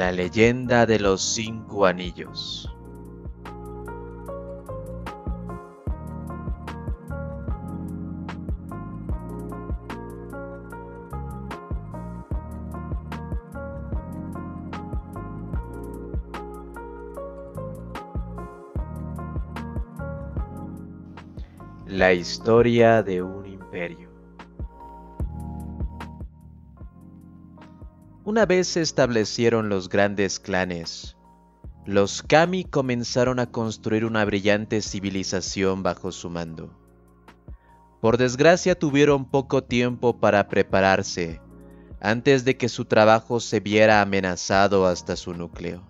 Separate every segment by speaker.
Speaker 1: La leyenda de los 5 anillos. La historia de un imperio. Una vez se establecieron los grandes clanes, los Kami comenzaron a construir una brillante civilización bajo su mando. Por desgracia tuvieron poco tiempo para prepararse antes de que su trabajo se viera amenazado hasta su núcleo.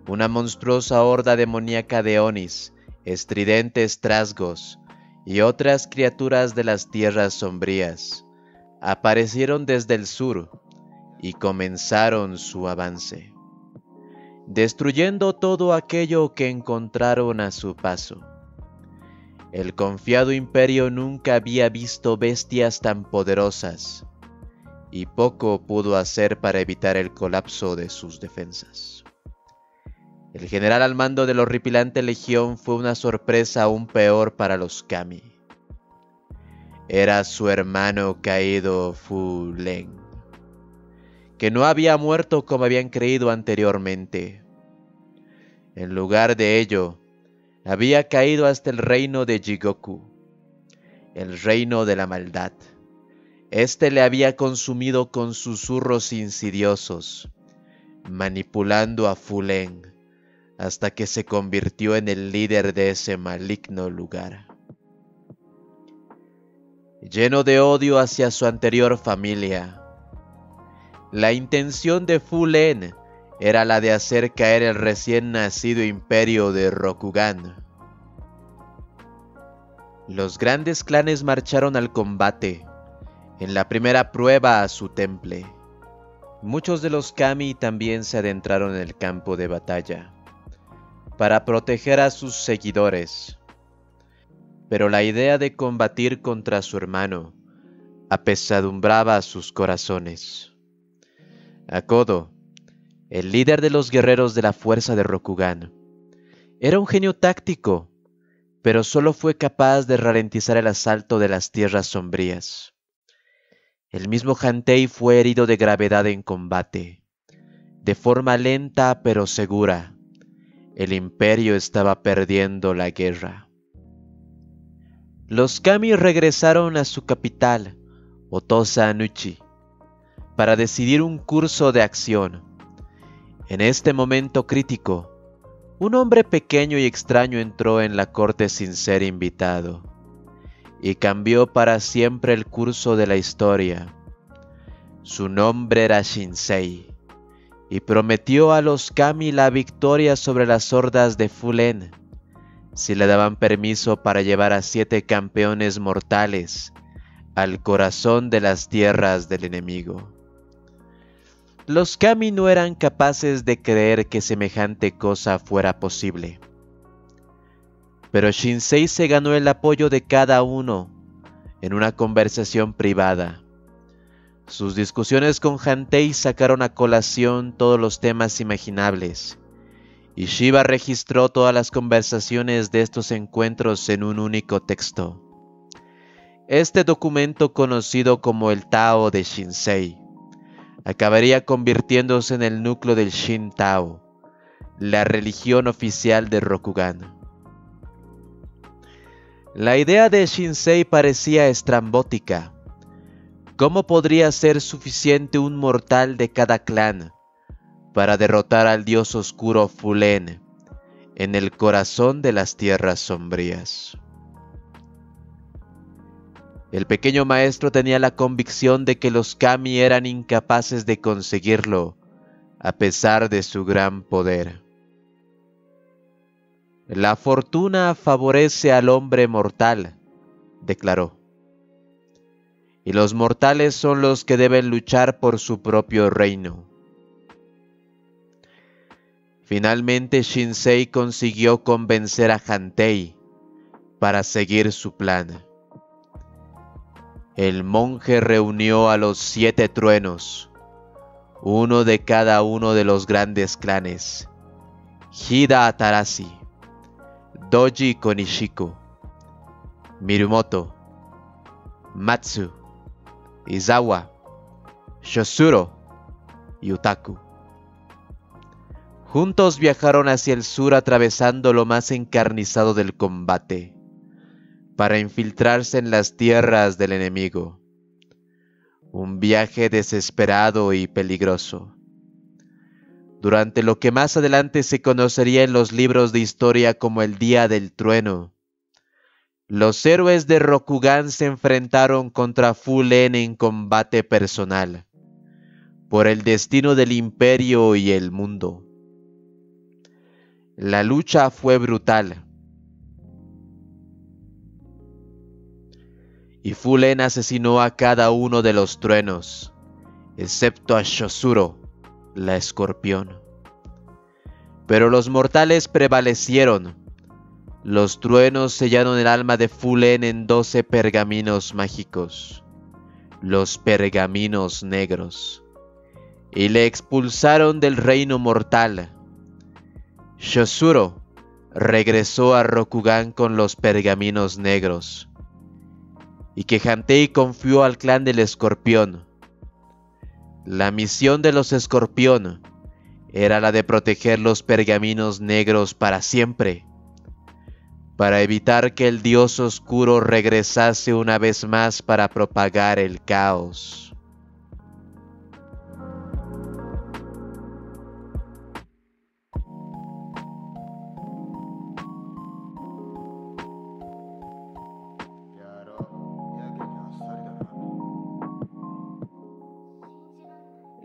Speaker 1: Una monstruosa horda demoníaca de Onis, estridentes trasgos y otras criaturas de las tierras sombrías aparecieron desde el sur y comenzaron su avance, destruyendo todo aquello que encontraron a su paso. El confiado imperio nunca había visto bestias tan poderosas y poco pudo hacer para evitar el colapso de sus defensas. El general al mando de la horripilante legión fue una sorpresa aún peor para los Kami. Era su hermano caído Fu Leng, que no había muerto como habían creído anteriormente. En lugar de ello, había caído hasta el reino de Jigoku, el reino de la maldad. Este le había consumido con susurros insidiosos, manipulando a Fu Leng hasta que se convirtió en el líder de ese maligno lugar. Lleno de odio hacia su anterior familia, la intención de Fu Leng era la de hacer caer el recién nacido imperio de Rokugan. Los grandes clanes marcharon al combate, en la primera prueba a su temple. Muchos de los Kami también se adentraron en el campo de batalla, para proteger a sus seguidores. Pero la idea de combatir contra su hermano apesadumbraba sus corazones. Akodo, el líder de los guerreros de la fuerza de Rokugan, era un genio táctico, pero solo fue capaz de ralentizar el asalto de las tierras sombrías. El mismo Hantei fue herido de gravedad en combate. De forma lenta pero segura, el imperio estaba perdiendo la guerra. Los Kami regresaron a su capital, Otosa Anuchi, para decidir un curso de acción. En este momento crítico, un hombre pequeño y extraño entró en la corte sin ser invitado y cambió para siempre el curso de la historia. Su nombre era Shinsei y prometió a los Kami la victoria sobre las hordas de Fu Leng si le daban permiso para llevar a 7 campeones mortales al corazón de las tierras del enemigo. Los Kami no eran capaces de creer que semejante cosa fuera posible. Pero Shinsei se ganó el apoyo de cada uno en una conversación privada. Sus discusiones con Hantei sacaron a colación todos los temas imaginables, y Shiba registró todas las conversaciones de estos encuentros en un único texto. Este documento, conocido como el Tao de Shinsei, acabaría convirtiéndose en el núcleo del Shin Tao, la religión oficial de Rokugan. La idea de Shinsei parecía estrambótica. ¿Cómo podría ser suficiente un mortal de cada clan para derrotar al dios oscuro Fu Leng en el corazón de las tierras sombrías? El pequeño maestro tenía la convicción de que los Kami eran incapaces de conseguirlo, a pesar de su gran poder. La fortuna favorece al hombre mortal, declaró, y los mortales son los que deben luchar por su propio reino. Finalmente Shinsei consiguió convencer a Hantei para seguir su plan. El monje reunió a los 7 truenos, uno de cada uno de los grandes clanes: Hida Atarashi, Doji Konishiku, Mirumoto, Matsu, Izawa, Shosuro y Utaku. Juntos viajaron hacia el sur atravesando lo más encarnizado del combate, para infiltrarse en las tierras del enemigo. Un viaje desesperado y peligroso. Durante lo que más adelante se conocería en los libros de historia como el Día del Trueno, los héroes de Rokugan se enfrentaron contra Fu Lin en combate personal, por el destino del imperio y el mundo. La lucha fue brutal, y Fu Lin asesinó a cada uno de los truenos, excepto a Shosuro, la escorpión. Pero los mortales prevalecieron. Los truenos sellaron el alma de Fu Lin en 12 pergaminos mágicos, los pergaminos negros, y le expulsaron del reino mortal. Shosuro regresó a Rokugan con los pergaminos negros, y que Hantei confió al clan del escorpión. La misión de los escorpión era la de proteger los pergaminos negros para siempre, para evitar que el dios oscuro regresase una vez más para propagar el caos.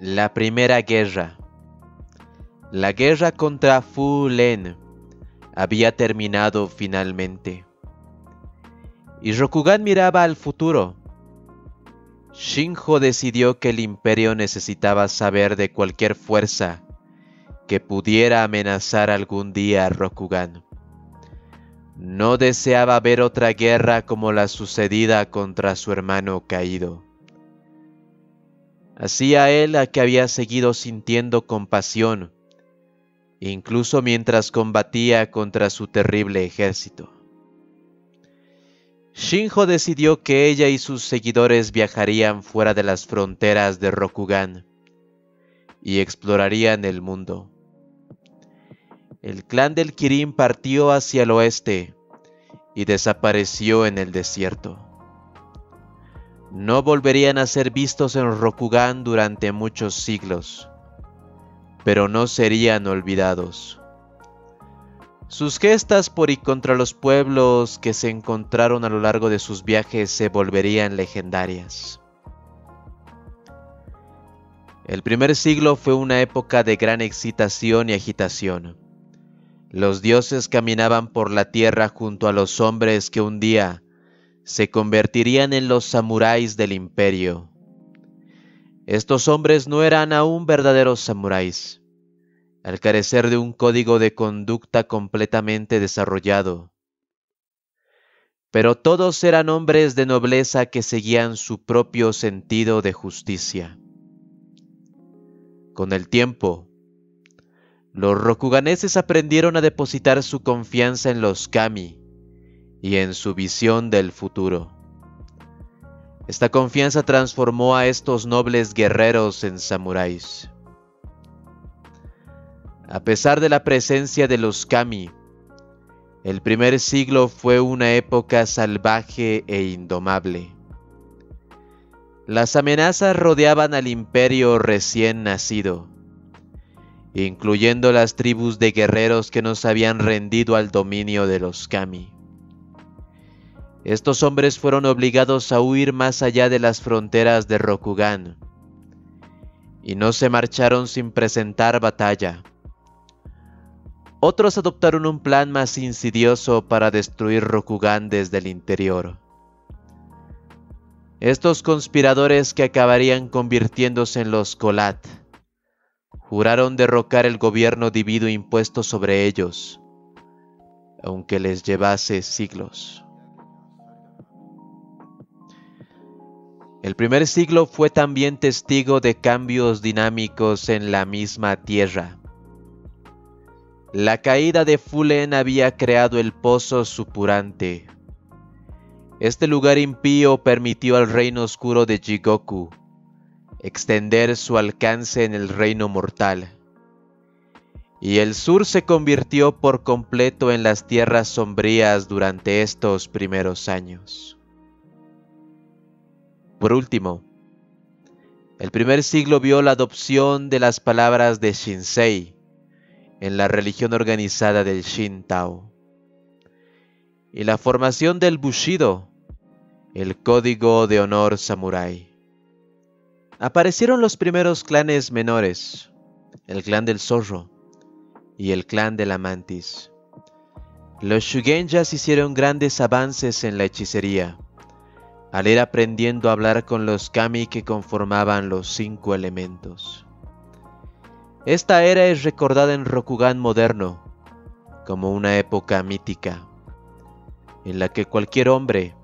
Speaker 1: La primera guerra. La guerra contra Fu Lin había terminado finalmente, y Rokugan miraba al futuro. Shinjo decidió que el imperio necesitaba saber de cualquier fuerza que pudiera amenazar algún día a Rokugan. No deseaba ver otra guerra como la sucedida contra su hermano caído. Hacía él a que había seguido sintiendo compasión, incluso mientras combatía contra su terrible ejército. Shinjo decidió que ella y sus seguidores viajarían fuera de las fronteras de Rokugan y explorarían el mundo. El clan del Kirin partió hacia el oeste y desapareció en el desierto. No volverían a ser vistos en Rokugan durante muchos siglos, pero no serían olvidados. Sus gestas por y contra los pueblos que se encontraron a lo largo de sus viajes se volverían legendarias. El primer siglo fue una época de gran excitación y agitación. Los dioses caminaban por la tierra junto a los hombres que un día se convertirían en los samuráis del imperio. Estos hombres no eran aún verdaderos samuráis, al carecer de un código de conducta completamente desarrollado. Pero todos eran hombres de nobleza que seguían su propio sentido de justicia. Con el tiempo, los rokuganeses aprendieron a depositar su confianza en los kami y en su visión del futuro. Esta confianza transformó a estos nobles guerreros en samuráis. A pesar de la presencia de los kami, el primer siglo fue una época salvaje e indomable. Las amenazas rodeaban al imperio recién nacido, incluyendo las tribus de guerreros que no se habían rendido al dominio de los kami. Estos hombres fueron obligados a huir más allá de las fronteras de Rokugan, y no se marcharon sin presentar batalla. Otros adoptaron un plan más insidioso para destruir Rokugan desde el interior. Estos conspiradores, que acabarían convirtiéndose en los Kolat, juraron derrocar el gobierno divino impuesto sobre ellos, aunque les llevase siglos. El primer siglo fue también testigo de cambios dinámicos en la misma tierra. La caída de Fulen había creado el pozo supurante. Este lugar impío permitió al reino oscuro de Jigoku extender su alcance en el reino mortal. Y el sur se convirtió por completo en las tierras sombrías durante estos primeros años. Por último, el primer siglo vio la adopción de las palabras de Shinsei en la religión organizada del Shintao y la formación del Bushido, el código de honor samurái. Aparecieron los primeros clanes menores, el clan del zorro y el clan de la mantis. Los Shugenjas hicieron grandes avances en la hechicería, al ir aprendiendo a hablar con los kami que conformaban los 5 elementos. Esta era es recordada en Rokugan moderno como una época mítica, en la que cualquier hombre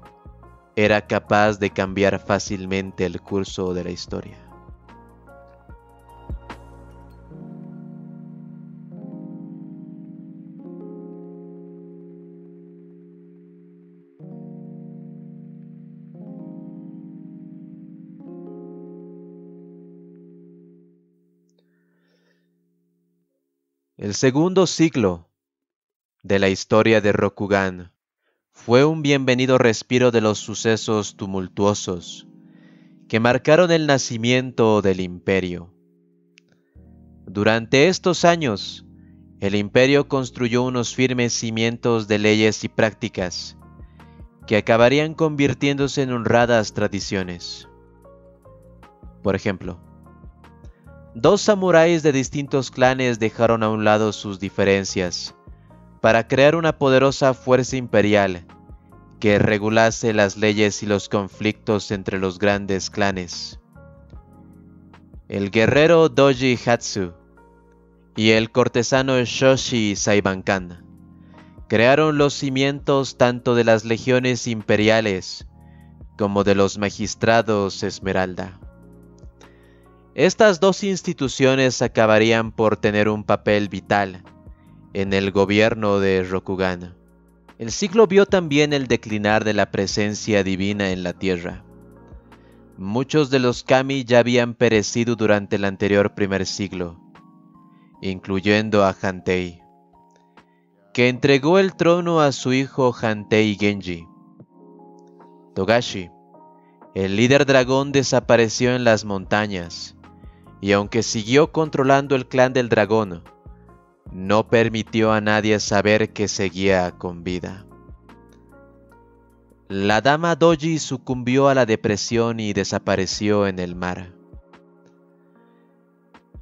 Speaker 1: era capaz de cambiar fácilmente el curso de la historia. El segundo siglo de la historia de Rokugan fue un bienvenido respiro de los sucesos tumultuosos que marcaron el nacimiento del imperio. Durante estos años, el imperio construyó unos firmes cimientos de leyes y prácticas que acabarían convirtiéndose en honradas tradiciones. Por ejemplo, 2 samuráis de distintos clanes dejaron a un lado sus diferencias para crear una poderosa fuerza imperial que regulase las leyes y los conflictos entre los grandes clanes. El guerrero Doji Hatsu y el cortesano Shoshi Saibankan crearon los cimientos tanto de las legiones imperiales como de los magistrados Esmeralda. Estas 2 instituciones acabarían por tener un papel vital en el gobierno de Rokugan. El siglo vio también el declinar de la presencia divina en la tierra. Muchos de los kami ya habían perecido durante el anterior primer siglo, incluyendo a Hantei, que entregó el trono a su hijo Hantei Genji. Togashi, el líder dragón, desapareció en las montañas, y aunque siguió controlando el clan del dragón, no permitió a nadie saber que seguía con vida. La dama Doji sucumbió a la depresión y desapareció en el mar.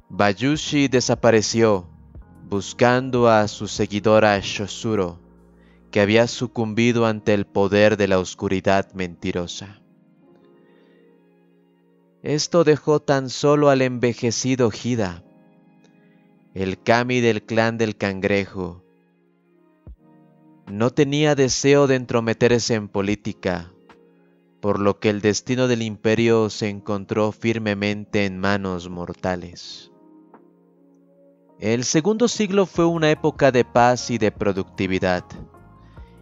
Speaker 1: Bayushi desapareció, buscando a su seguidora Shosuro, que había sucumbido ante el poder de la oscuridad mentirosa. Esto dejó tan solo al envejecido Hida, el kami del clan del cangrejo. No tenía deseo de entrometerse en política, por lo que el destino del imperio se encontró firmemente en manos mortales. El segundo siglo fue una época de paz y de productividad,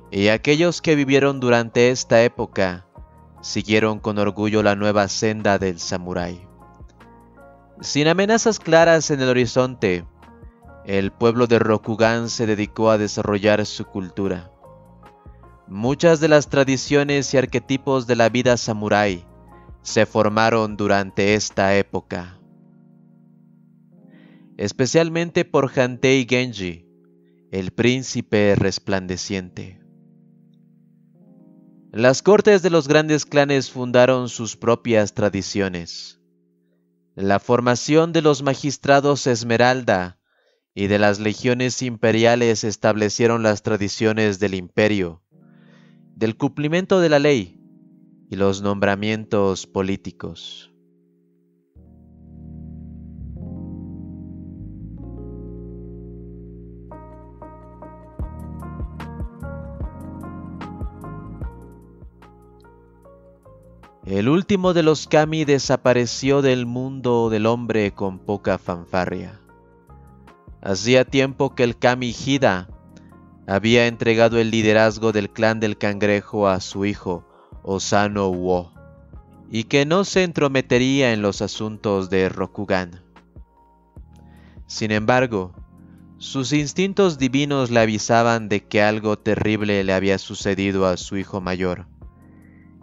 Speaker 1: y aquellos que vivieron durante esta época siguieron con orgullo la nueva senda del samurái. Sin amenazas claras en el horizonte, el pueblo de Rokugan se dedicó a desarrollar su cultura. Muchas de las tradiciones y arquetipos de la vida samurái se formaron durante esta época, especialmente por Hantei Genji, el príncipe resplandeciente. Las cortes de los grandes clanes fundaron sus propias tradiciones. La formación de los magistrados Esmeralda y de las legiones imperiales establecieron las tradiciones del imperio, del cumplimiento de la ley y los nombramientos políticos. El último de los kami desapareció del mundo del hombre con poca fanfarria. Hacía tiempo que el kami Hida había entregado el liderazgo del clan del cangrejo a su hijo, Osano Uo, y que no se entrometería en los asuntos de Rokugan. Sin embargo, sus instintos divinos le avisaban de que algo terrible le había sucedido a su hijo mayor,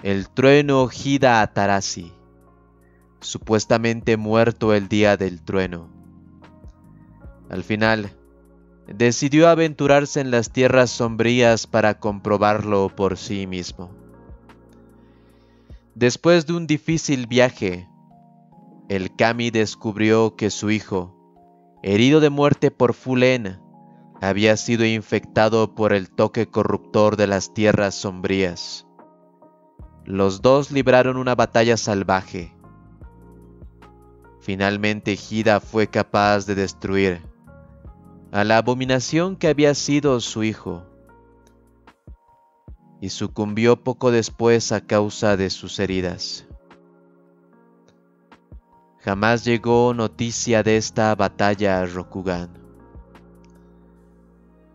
Speaker 1: el trueno Hida Atarasi, supuestamente muerto el día del trueno. Al final, decidió aventurarse en las tierras sombrías para comprobarlo por sí mismo. Después de un difícil viaje, el kami descubrió que su hijo, herido de muerte por Fulen, había sido infectado por el toque corruptor de las tierras sombrías. Los dos libraron una batalla salvaje. Finalmente Hida fue capaz de destruir a la abominación que había sido su hijo, y sucumbió poco después a causa de sus heridas. Jamás llegó noticia de esta batalla a Rokugan,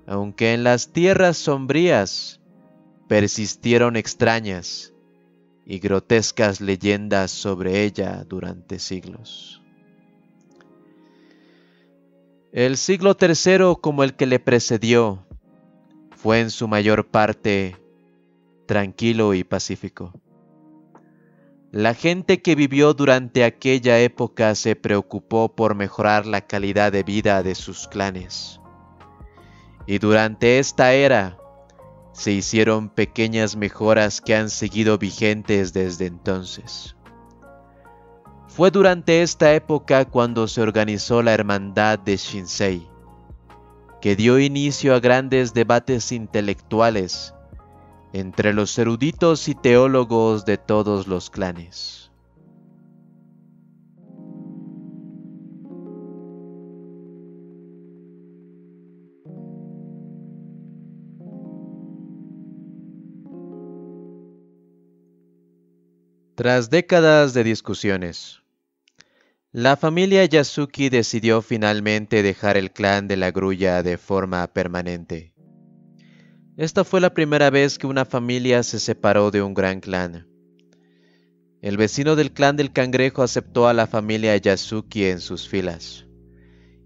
Speaker 1: aunque en las tierras sombrías persistieron extrañas y grotescas leyendas sobre ella durante siglos. El siglo III, como el que le precedió, fue en su mayor parte tranquilo y pacífico. La gente que vivió durante aquella época se preocupó por mejorar la calidad de vida de sus clanes. Y durante esta era se hicieron pequeñas mejoras que han seguido vigentes desde entonces. Fue durante esta época cuando se organizó la Hermandad de Shinsei, que dio inicio a grandes debates intelectuales entre los eruditos y teólogos de todos los clanes. Tras décadas de discusiones, la familia Yasuki decidió finalmente dejar el clan de la grulla de forma permanente. Esta fue la primera vez que una familia se separó de un gran clan. El vecino del clan del cangrejo aceptó a la familia Yasuki en sus filas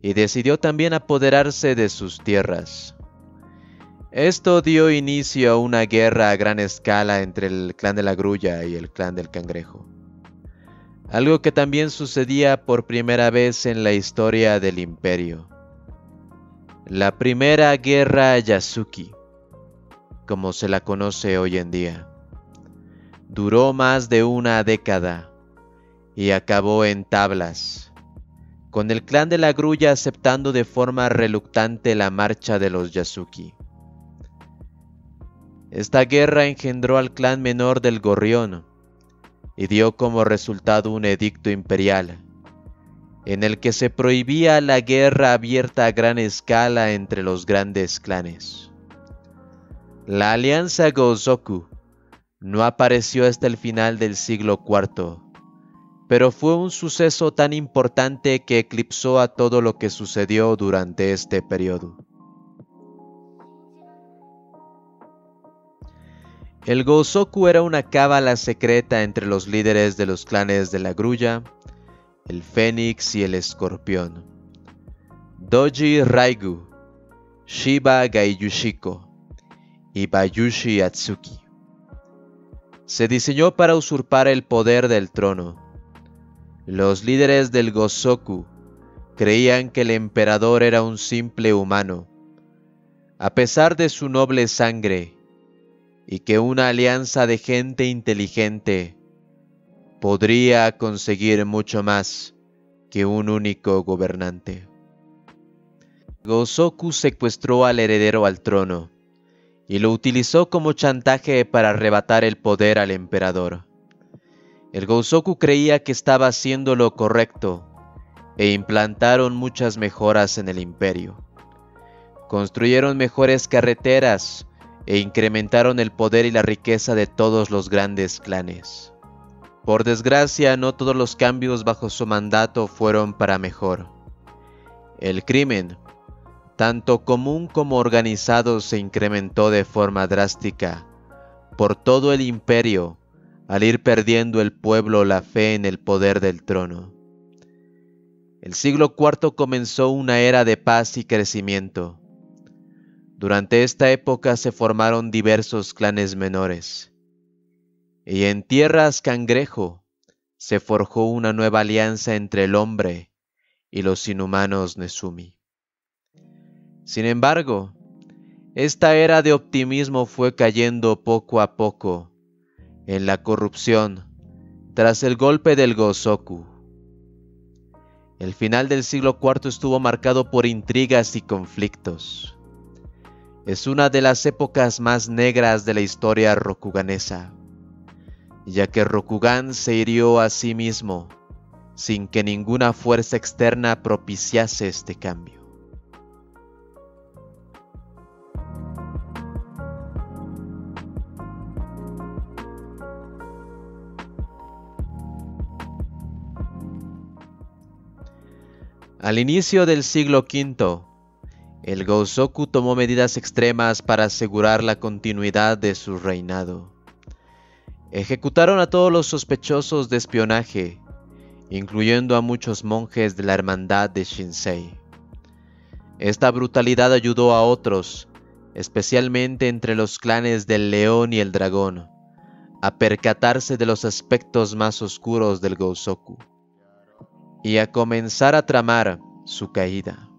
Speaker 1: y decidió también apoderarse de sus tierras. Esto dio inicio a una guerra a gran escala entre el clan de la grulla y el clan del cangrejo. Algo que también sucedía por primera vez en la historia del imperio. La primera guerra Yasuki, como se la conoce hoy en día, duró más de una década y acabó en tablas, con el clan de la grulla aceptando de forma reluctante la marcha de los Yasuki. Esta guerra engendró al clan menor del Gorrión y dio como resultado un edicto imperial, en el que se prohibía la guerra abierta a gran escala entre los grandes clanes. La alianza Gozoku no apareció hasta el final del siglo IV, pero fue un suceso tan importante que eclipsó a todo lo que sucedió durante este periodo. El Gozoku era una cábala secreta entre los líderes de los clanes de la grulla, el Fénix y el Escorpión, Doji Raigu, Shiba Gaiyushiko y Bayushi Atsuki. Se diseñó para usurpar el poder del trono. Los líderes del Gozoku creían que el emperador era un simple humano, a pesar de su noble sangre, y que una alianza de gente inteligente podría conseguir mucho más que un único gobernante. Gozoku secuestró al heredero al trono y lo utilizó como chantaje para arrebatar el poder al emperador. El Gozoku creía que estaba haciendo lo correcto e implantaron muchas mejoras en el imperio. Construyeron mejores carreteras e incrementaron el poder y la riqueza de todos los grandes clanes. Por desgracia, no todos los cambios bajo su mandato fueron para mejor. El crimen, tanto común como organizado, se incrementó de forma drástica por todo el imperio, al ir perdiendo el pueblo la fe en el poder del trono. El siglo IV comenzó una era de paz y crecimiento. Durante esta época se formaron diversos clanes menores, y en tierras Cangrejo se forjó una nueva alianza entre el hombre y los inhumanos Nezumi. Sin embargo, esta era de optimismo fue cayendo poco a poco en la corrupción tras el golpe del Gozoku. El final del siglo IV estuvo marcado por intrigas y conflictos. Es una de las épocas más negras de la historia rokuganesa, ya que Rokugan se hirió a sí mismo sin que ninguna fuerza externa propiciase este cambio. Al inicio del siglo V, el Gozoku tomó medidas extremas para asegurar la continuidad de su reinado. Ejecutaron a todos los sospechosos de espionaje, incluyendo a muchos monjes de la hermandad de Shinsei. Esta brutalidad ayudó a otros, especialmente entre los clanes del León y el Dragón, a percatarse de los aspectos más oscuros del Gozoku y a comenzar a tramar su caída.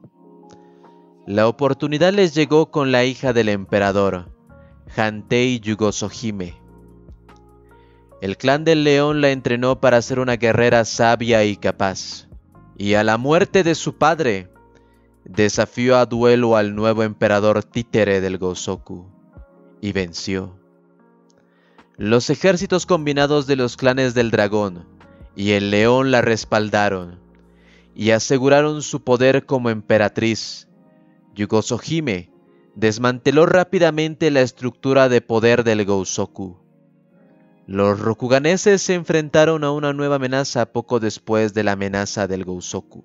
Speaker 1: La oportunidad les llegó con la hija del emperador, Hantei Yugosohime. El clan del León la entrenó para ser una guerrera sabia y capaz, y a la muerte de su padre, desafió a duelo al nuevo emperador títere del Gozoku, y venció. Los ejércitos combinados de los clanes del Dragón y el León la respaldaron, y aseguraron su poder como emperatriz. Yugosohime desmanteló rápidamente la estructura de poder del Gozoku. Los rokuganeses se enfrentaron a una nueva amenaza poco después de la amenaza del Gozoku,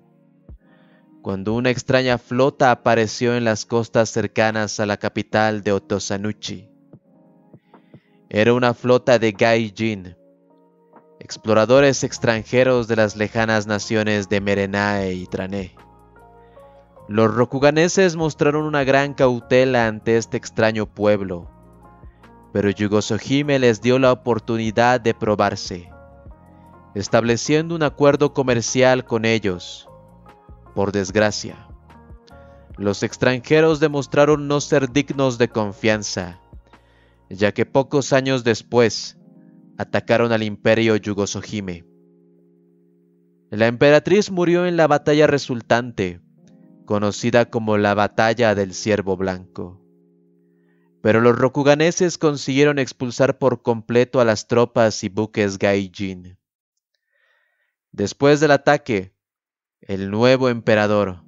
Speaker 1: cuando una extraña flota apareció en las costas cercanas a la capital de Otosanuchi. Era una flota de Gaijin, exploradores extranjeros de las lejanas naciones de Merenae y Trané. Los rokuganeses mostraron una gran cautela ante este extraño pueblo, pero Yugosohime les dio la oportunidad de probarse, estableciendo un acuerdo comercial con ellos. Por desgracia, los extranjeros demostraron no ser dignos de confianza, ya que pocos años después atacaron al imperio Yugosohime. La emperatriz murió en la batalla resultante, conocida como la Batalla del Ciervo Blanco. Pero los rokuganeses consiguieron expulsar por completo a las tropas y buques Gaijin. Después del ataque, el nuevo emperador,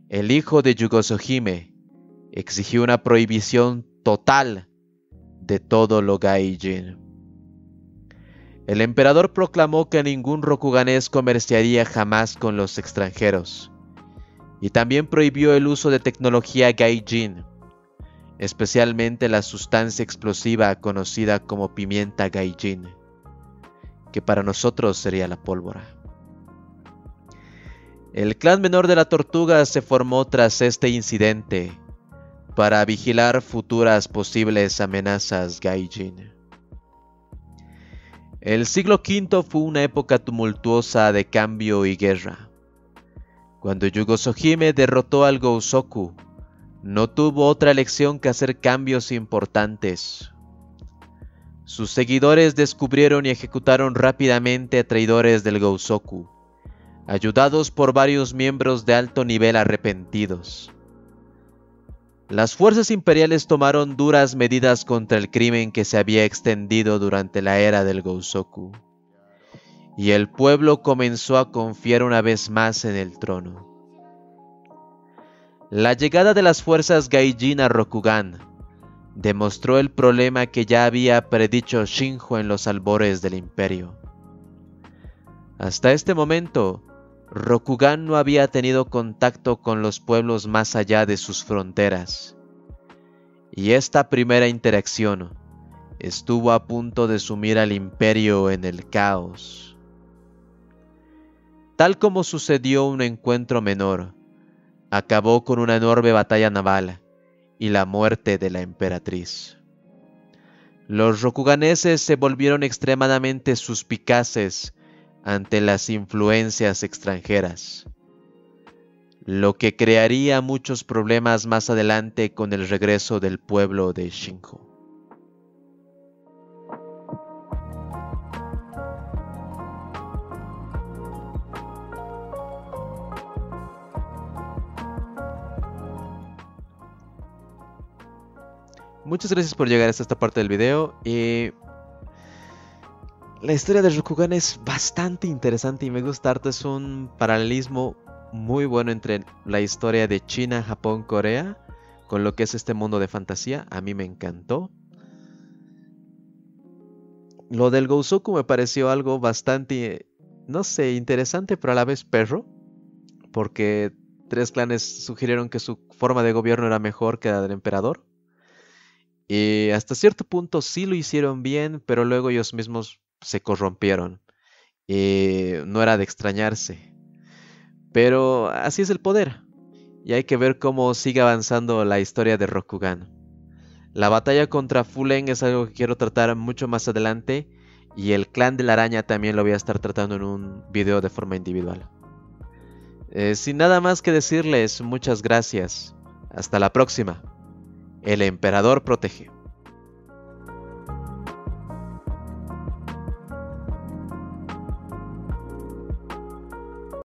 Speaker 1: el hijo de Yugosohime, exigió una prohibición total de todo lo Gaijin. El emperador proclamó que ningún rokuganés comerciaría jamás con los extranjeros, y también prohibió el uso de tecnología Gaijin, especialmente la sustancia explosiva conocida como pimienta Gaijin, que para nosotros sería la pólvora. El clan menor de la tortuga se formó tras este incidente para vigilar futuras posibles amenazas Gaijin. El siglo V fue una época tumultuosa de cambio y guerra. Cuando Yugosohime derrotó al Gozoku, no tuvo otra elección que hacer cambios importantes. Sus seguidores descubrieron y ejecutaron rápidamente a traidores del Gozoku, ayudados por varios miembros de alto nivel arrepentidos. Las fuerzas imperiales tomaron duras medidas contra el crimen que se había extendido durante la era del Gozoku, y el pueblo comenzó a confiar una vez más en el trono. La llegada de las fuerzas Gaijin a Rokugan demostró el problema que ya había predicho Shinjo en los albores del imperio. Hasta este momento, Rokugan no había tenido contacto con los pueblos más allá de sus fronteras. Y esta primera interacción estuvo a punto de sumir al imperio en el caos. Tal como sucedió un encuentro menor, acabó con una enorme batalla naval y la muerte de la emperatriz. Los rokuganeses se volvieron extremadamente suspicaces ante las influencias extranjeras, lo que crearía muchos problemas más adelante con el regreso del pueblo de Shinjo. Muchas gracias por llegar hasta esta parte del video. La historia de Rokugan es bastante interesante y me gusta harto. Es un paralelismo muy bueno entre la historia de China, Japón, Corea, con lo que es este mundo de fantasía. A mí me encantó. Lo del Gousoku me pareció algo bastante, no sé, interesante, pero a la vez perro, porque 3 clanes sugirieron que su forma de gobierno era mejor que la del emperador. Y hasta cierto punto sí lo hicieron bien, pero luego ellos mismos se corrompieron. Y no era de extrañarse. Pero así es el poder. Y hay que ver cómo sigue avanzando la historia de Rokugan. La batalla contra Fulen es algo que quiero tratar mucho más adelante. Y el clan de la araña también lo voy a estar tratando en un video de forma individual. Sin nada más que decirles, muchas gracias. Hasta la próxima. El emperador protege.